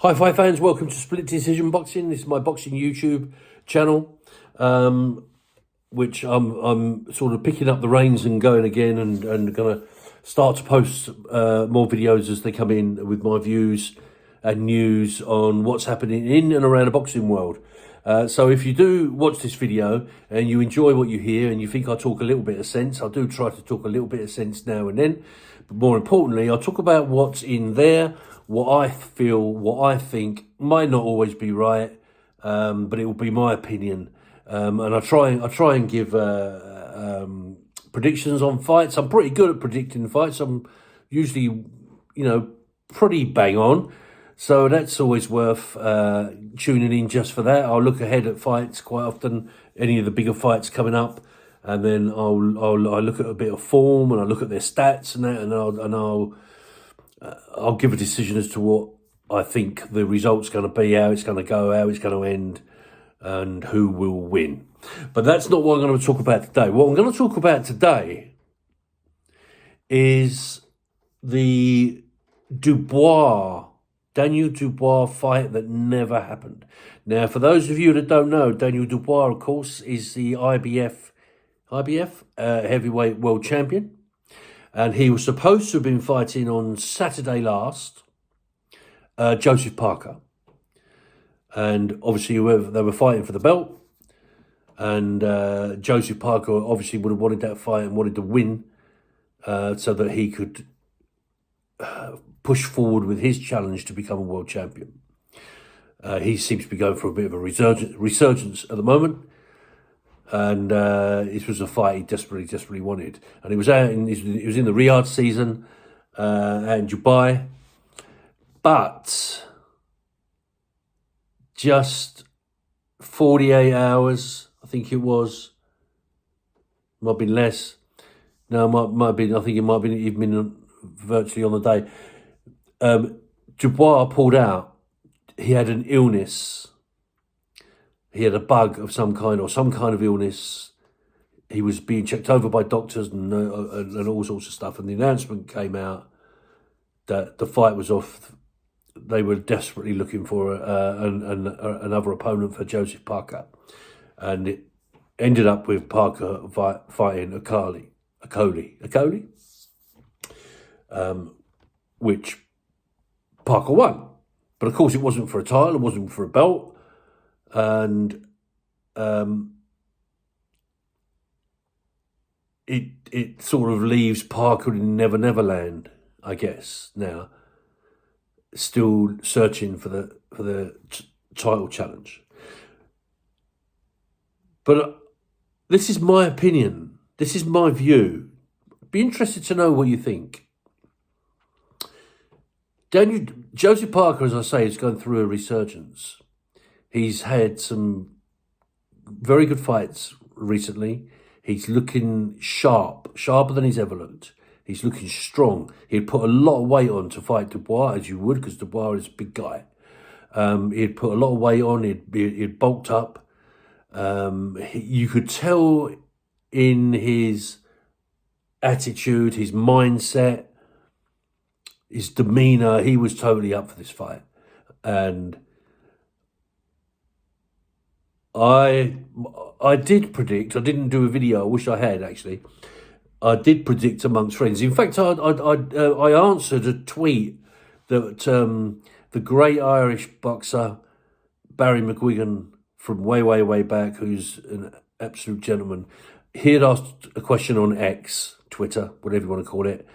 Hi Fight fans, welcome to Split Decision Boxing. This is my boxing YouTube channel, which I'm sort of picking up the reins and going again, and going to start to post more videos as they come in with my views and news on what's happening in and around the boxing world. So if you do watch this video and you enjoy what you hear and you think I talk a little bit of sense, I do try to talk a little bit of sense now and then. But more importantly, I'll talk about what's in there, what I feel, what I think might not always be right, but it will be my opinion. And I try and give predictions on fights. I'm pretty good at predicting fights. I'm usually, pretty bang on. So that's always worth tuning in just for that. I'll look ahead at fights quite often, any of the bigger fights coming up, and then I'll look at a bit of form and I'll look at their stats and that, and I'll give a decision as to what I think the result's going to be, how it's going to go, how it's going to end, and who will win. But that's not what I'm going to talk about today. What I'm going to talk about today is the Daniel Dubois fight that never happened. Now, for those of you that don't know, Daniel Dubois, of course, is the IBF heavyweight world champion. And he was supposed to have been fighting on Saturday last, Joseph Parker. And obviously they were fighting for the belt. And Joseph Parker obviously would have wanted that fight and wanted to win so that he could push forward with his challenge to become a world champion. He seems to be going for a bit of a resurgence at the moment. And this was a fight he desperately wanted. And it was in the Riyadh season out in Dubai. But just 48 hours, I think it was. Might have been less. No, might have been. I think it might have been even been virtually on the day. Dubois pulled out. He had an illness. He had a bug of some kind, or some kind of illness. He was being checked over by doctors and all sorts of stuff. And the announcement came out that the fight was off. They were desperately looking for another opponent for Joseph Parker. And it ended up with Parker fighting Akoli, which Parker won. But of course it wasn't for a title, it wasn't for a belt. And it sort of leaves Parker in Never Land, I guess, now, still searching for the title challenge. But this is my opinion. This is my view. Be interested to know what you think. Joseph Parker, as I say, is going through a resurgence. He's had some very good fights recently. He's looking sharper than he's ever looked. He's looking strong. He'd put a lot of weight on to fight Dubois, as you would, because Dubois is a big guy. He'd put a lot of weight on. He'd bulked up. You could tell in his attitude, his mindset, his demeanour, he was totally up for this fight. And I did predict. I didn't do a video. I wish I had, actually. I did predict amongst friends. In fact, I answered a tweet that the great Irish boxer Barry McGuigan from way back, who's an absolute gentleman, he had asked a question on X, Twitter, whatever you want to call it,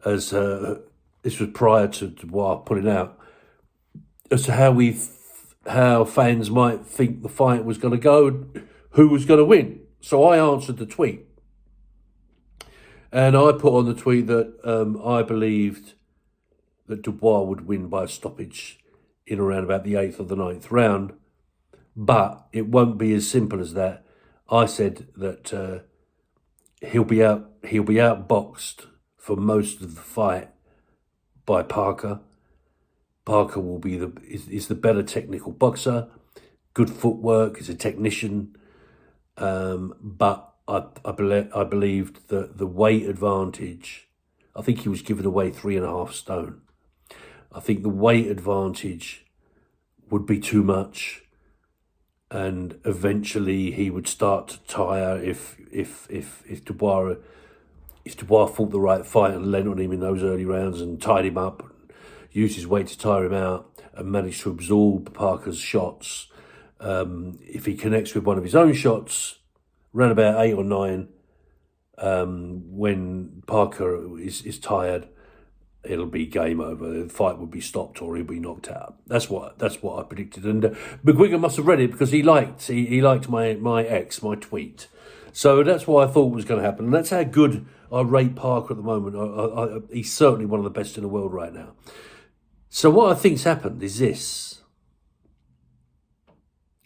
as this was prior to Dubois pulling out, as to how fans might think the fight was going to go and who was going to win. So I answered the tweet. And I put on the tweet that I believed that Dubois would win by a stoppage in around about the 8th or the 9th round. But it won't be as simple as that. I said that he'll be outboxed for most of the fight by Parker. Parker will be is the better technical boxer, good footwork, is a technician, but I believed that the weight advantage. I think he was given away 3.5 stone. I think the weight advantage would be too much, and eventually he would start to tire if Dubois fought the right fight and lent on him in those early rounds and tied him up, and used his weight to tire him out and managed to absorb Parker's shots. If he connects with one of his own shots, around about 8 or 9, when Parker is tired, it'll be game over. The fight would be stopped or he'll be knocked out. That's what I predicted. And McGuigan must have read it because he liked my tweet. So that's what I thought was going to happen. And that's how good I rate Parker at the moment. He's certainly one of the best in the world right now. So what I think's happened is this.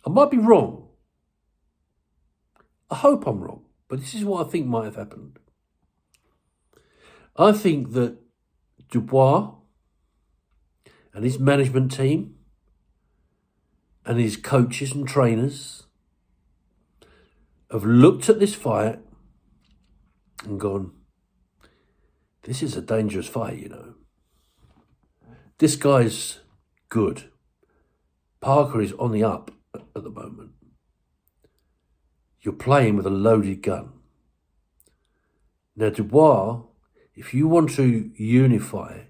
I might be wrong. I hope I'm wrong. But this is what I think might have happened. I think that Dubois and his management team and his coaches and trainers have looked at this fight and gone, this is a dangerous fight, you know. This guy's good. Parker is on the up at the moment. You're playing with a loaded gun. Now, Dubois, if you want to unify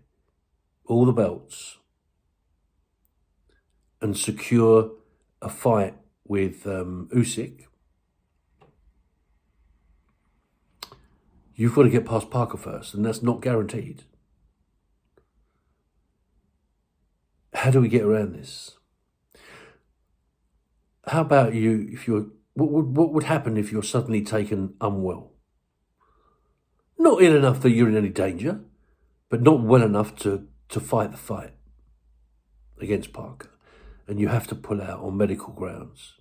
all the belts and secure a fight with Usyk, you've got to get past Parker first, and that's not guaranteed. How do we get around this? How about you, what would happen if you're suddenly taken unwell? Not ill enough that you're in any danger, but not well enough to fight the fight against Parker. And you have to pull out on medical grounds.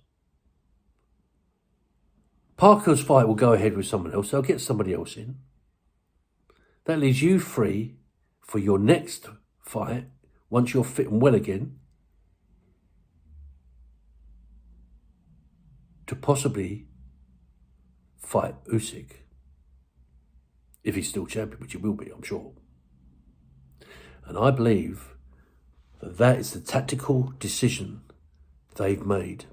Parker's fight will go ahead with someone else. They'll get somebody else in. That leaves you free for your next fight, once you're fit and well again, to possibly fight Usyk. If he's still champion, which he will be, I'm sure. And I believe that that is the tactical decision they've made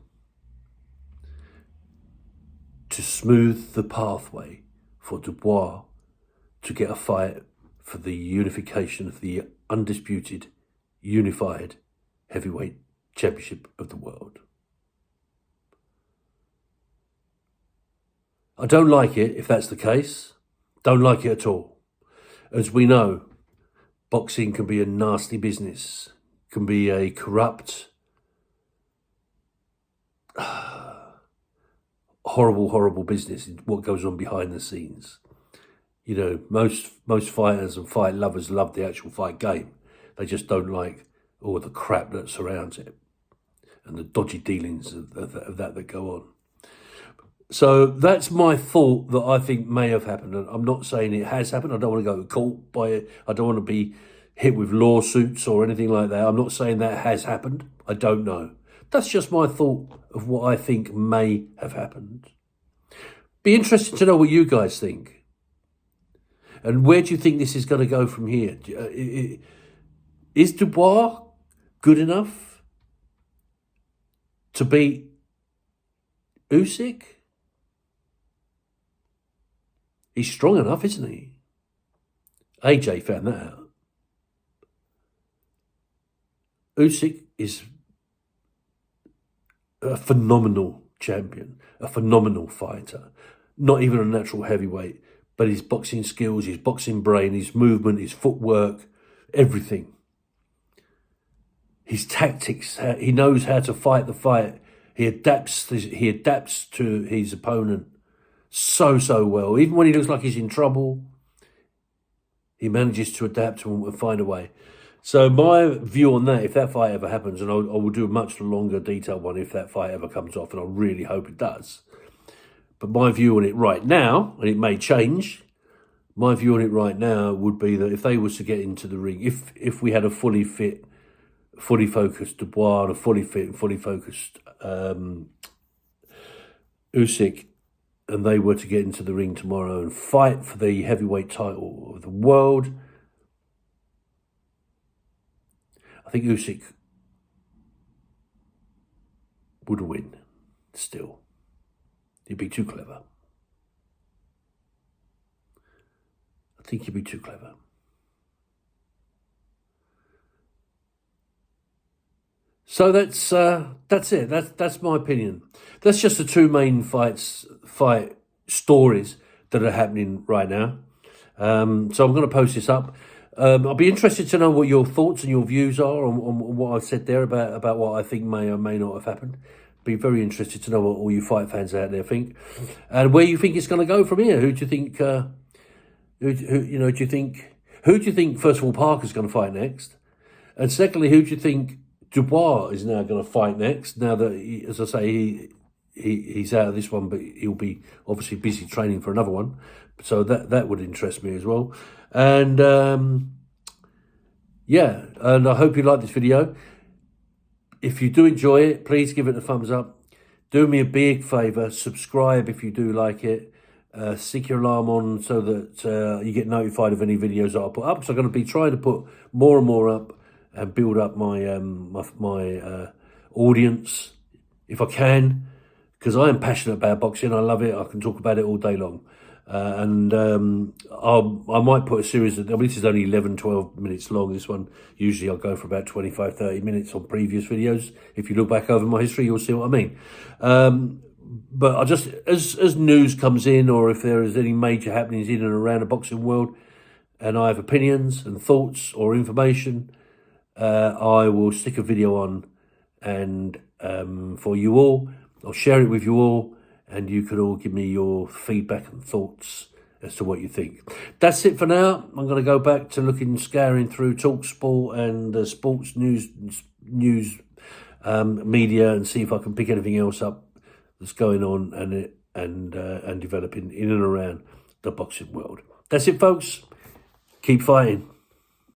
to smooth the pathway for Dubois to get a fight for the unification of the undisputed, unified heavyweight championship of the world. I don't like it if that's the case. Don't like it at all. As we know, boxing can be a nasty business, can be a corrupt, horrible business, what goes on behind the scenes. You know, most fighters and fight lovers love the actual fight game. They just don't like all the crap that surrounds it and the dodgy dealings of that go on. So that's my thought that I think may have happened. And I'm not saying it has happened. I don't want to go to court by it. I don't want to be hit with lawsuits or anything like that. I'm not saying that has happened. I don't know. That's just my thought of what I think may have happened. Be interested to know what you guys think. And where do you think this is going to go from here? Is Dubois good enough to beat Usyk? He's strong enough, isn't he? AJ found that out. Usyk is a phenomenal champion, a phenomenal fighter. Not even a natural heavyweight, but his boxing skills, his boxing brain, his movement, his footwork, everything. His tactics, he knows how to fight the fight. He adapts to his opponent so well. Even when he looks like he's in trouble, he manages to adapt and find a way. So my view on that, if that fight ever happens, and I will do a much longer detailed one if that fight ever comes off, and I really hope it does. But my view on it right now, and it may change, my view on it right now would be that if they was to get into the ring, if we had a fully fit, fully focused Dubois and a fully fit and fully focused Usyk, and they were to get into the ring tomorrow and fight for the heavyweight title of the world, I think Usyk would win still. He'd be too clever. I think he'd be too clever. So that's it. That's my opinion. That's just the two main fight stories that are happening right now. So I'm going to post this up. I'll be interested to know what your thoughts and your views are on what I've said there about what I think may or may not have happened. Be very interested to know what all you fight fans out there think, and where you think it's going to go from here. Who do you think? Who do you think? Who do you think? First of all, Parker's going to fight next, and secondly, who do you think Dubois is now going to fight next? Now that, as I say, he's out of this one, but he'll be obviously busy training for another one. So that would interest me as well. And yeah, and I hope you like this video. If you do enjoy it, please give it a thumbs up. Do me a big favour, subscribe if you do like it. Stick your alarm on so that you get notified of any videos that I put up. So I'm going to be trying to put more and more up and build up my my audience if I can, because I am passionate about boxing. I love it. I can talk about it all day long. And I might put a series of, this is only 11, 12 minutes long, this one. Usually I'll go for about 25, 30 minutes on previous videos. If you look back over my history, you'll see what I mean. But I just, as news comes in, or if there is any major happenings in and around the boxing world, and I have opinions and thoughts or information, I will stick a video on and for you all. I'll share it with you all, and you can all give me your feedback and thoughts as to what you think. That's it for now. I'm going to go back to scouring through TalkSport and sports news media and see if I can pick anything else up that's going on and developing in and around the boxing world. That's it, folks. Keep fighting.